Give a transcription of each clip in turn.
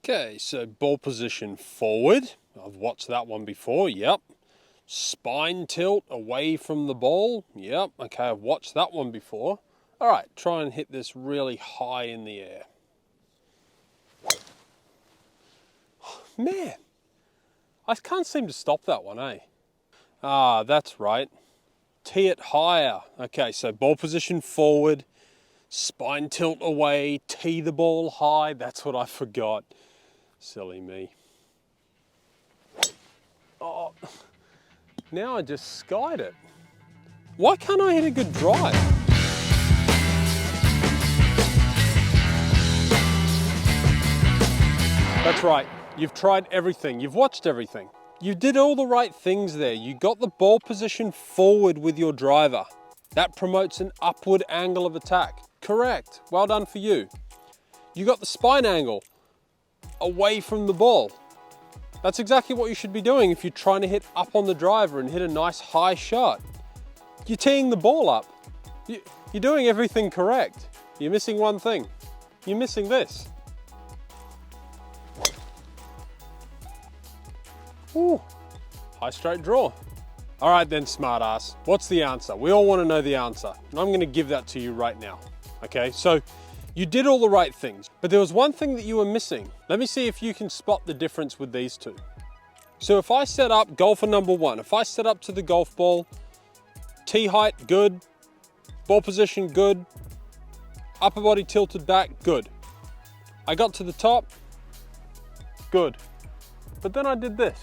Okay, so ball position forward. I've watched that one before, yep. Spine tilt away from the ball, yep. Okay, I've watched that one before. All right, try and hit this really high in the air. Man, I can't seem to stop that one, eh? Ah, that's right. Tee it higher. Okay, so ball position forward, spine tilt away, tee the ball high. That's what I forgot. Silly me. Oh, now I just skied it. Why can't I hit a good drive? That's right. You've tried everything. You've watched everything. You did all the right things there. You got the ball position forward with your driver. That promotes an upward angle of attack. Correct. Well done for you. You got the spine angle away from the ball. That's exactly what you should be doing if you're trying to hit up on the driver and hit a nice high shot. You're teeing the ball up. You're doing everything correct. You're missing one thing. You're missing this. Ooh, high straight draw. All right then, smartass. What's the answer? We all want to know the answer, and I'm going to give that to you right now. Okay, so you did all the right things, but there was one thing that you were missing. Let me see if you can spot the difference with these two. So if I set up golfer number one, if I set up to the golf ball, tee height, good. Ball position, good. Upper body tilted back, good. I got to the top, good. But then I did this.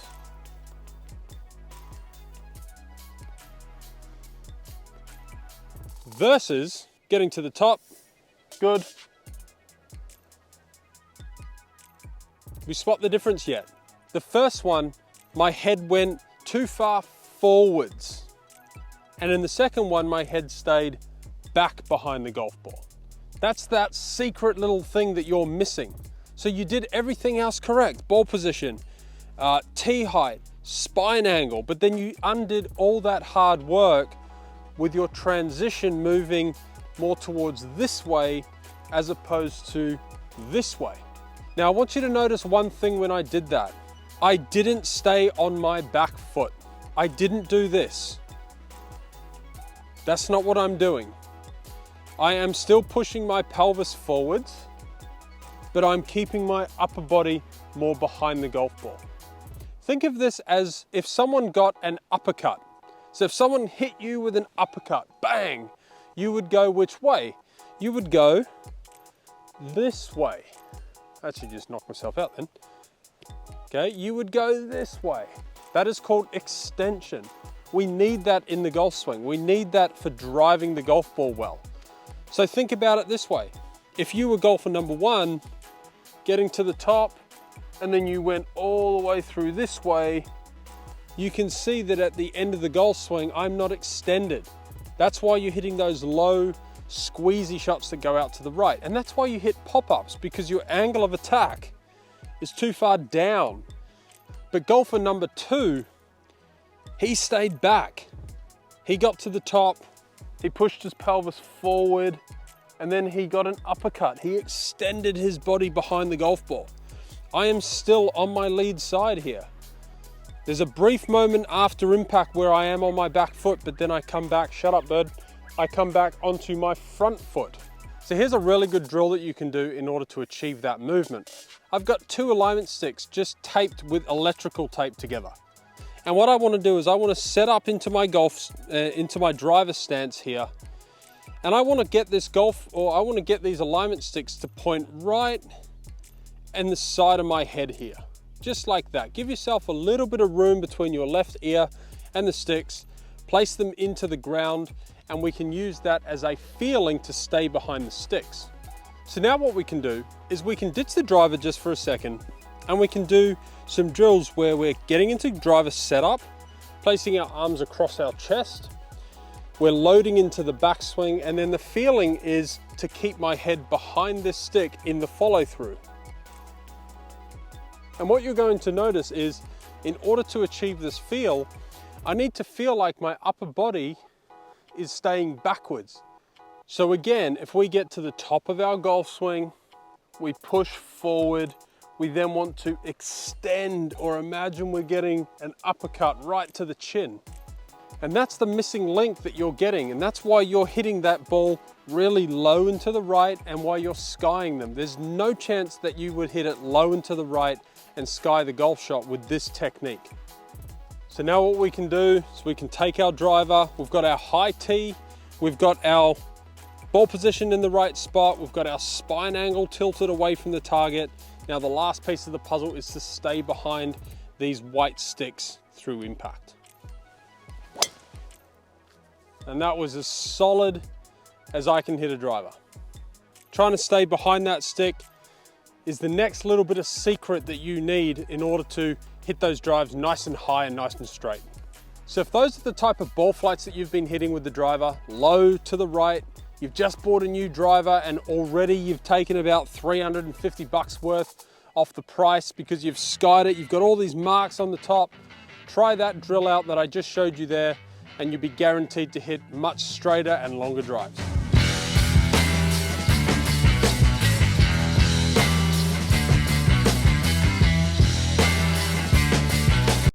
Versus getting to the top, good. We spot the difference yet? The first one, my head went too far forwards. And in the second one, my head stayed back behind the golf ball. That's that secret little thing that you're missing. So you did everything else correct. Ball position, tee height, spine angle, but then you undid all that hard work with your transition moving more towards this way as opposed to this way. Now I want you to notice one thing when I did that. I didn't stay on my back foot. I didn't do this. That's not what I'm doing. I am still pushing my pelvis forwards, but I'm keeping my upper body more behind the golf ball. Think of this as if someone got an uppercut. So if someone hit you with an uppercut, bang, you would go which way? You would go this way. I actually just knocked myself out then. Okay, you would go this way. That is called extension. We need that in the golf swing. We need that for driving the golf ball well. So think about it this way. If you were golfer number one, getting to the top, and then you went all the way through this way, you can see that at the end of the golf swing, I'm not extended. That's why you're hitting those low, squeezy shots that go out to the right. And that's why you hit pop-ups, because your angle of attack is too far down. But golfer number two, he stayed back. He got to the top, he pushed his pelvis forward, and then he got an uppercut. He extended his body behind the golf ball. I am still on my lead side here. There's a brief moment after impact where I am on my back foot, but then I come back, shut up bird, I come back onto my front foot. So here's a really good drill that you can do in order to achieve that movement. I've got two alignment sticks just taped with electrical tape together. And what I want to do is I want to set up into my driver stance here. And I want to get this I want to get these alignment sticks to point right in the side of my head here. Just like that. Give yourself a little bit of room between your left ear and the sticks. Place them into the ground, and we can use that as a feeling to stay behind the sticks. So now what we can do is we can ditch the driver just for a second, and we can do some drills where we're getting into driver setup, placing our arms across our chest, we're loading into the backswing, and then the feeling is to keep my head behind this stick in the follow through. And what you're going to notice is, in order to achieve this feel, I need to feel like my upper body is staying backwards. So again, if we get to the top of our golf swing, we push forward, we then want to extend, or imagine we're getting an uppercut right to the chin. And that's the missing link that you're getting, and that's why you're hitting that ball really low and to the right, and why you're skying them. There's no chance that you would hit it low and to the right and sky the golf shot with this technique. So now what we can do is we can take our driver, we've got our high tee, we've got our ball positioned in the right spot, we've got our spine angle tilted away from the target. Now the last piece of the puzzle is to stay behind these white sticks through impact. And that was as solid as I can hit a driver. Trying to stay behind that stick is the next little bit of secret that you need in order to hit those drives nice and high and nice and straight. So if those are the type of ball flights that you've been hitting with the driver, low to the right, you've just bought a new driver and already you've taken about 350 bucks worth off the price because you've skied it, you've got all these marks on the top, try that drill out that I just showed you there, and you'll be guaranteed to hit much straighter and longer drives.